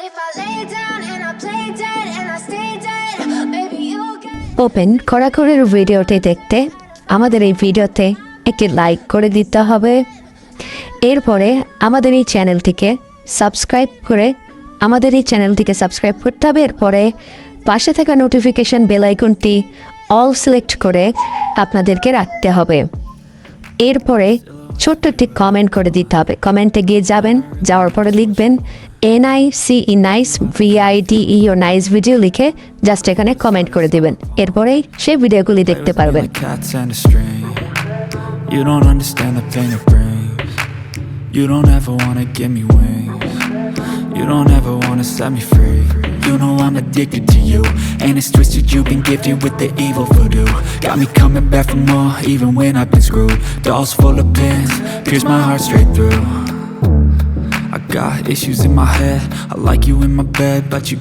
if I lay down and I play dead and I stay dead, maybe you'll get open কড়াকড়ির ভিডিওটি দেখতে আমাদের এই ভিডিওতে একটি লাইক করে দিতে হবে। এরপরে আমাদের এই চ্যানেলটিকে সাবস্ক্রাইব করতে হবে। এরপরে পাশে থাকা নোটিফিকেশন বেল আইকনটি অল সিলেক্ট করে আপনাদেরকে রাখতে হবে। এরপরে ছোট্ট একটি কমেন্ট করে দিতে হবে। কমেন্টে গিয়ে যাওয়ার পরে লিখবেন NICE nice VIDEO nice video লিখে জাস্ট এখানে কমেন্ট করে দিবেন। এরপরেই সেই ভিডিওগুলি দেখতে পারবেন। You don't understand the pain it brings. You don't ever wanna give me wings. You don't ever wanna set me free. You know I'm addicted to you, and it's twisted. You've been gifted with the evil voodoo. Got me coming back for more, even when I've been screwed. Dolls full of pins, pierce my heart straight through. I got issues in my head. I like you in my bed, but you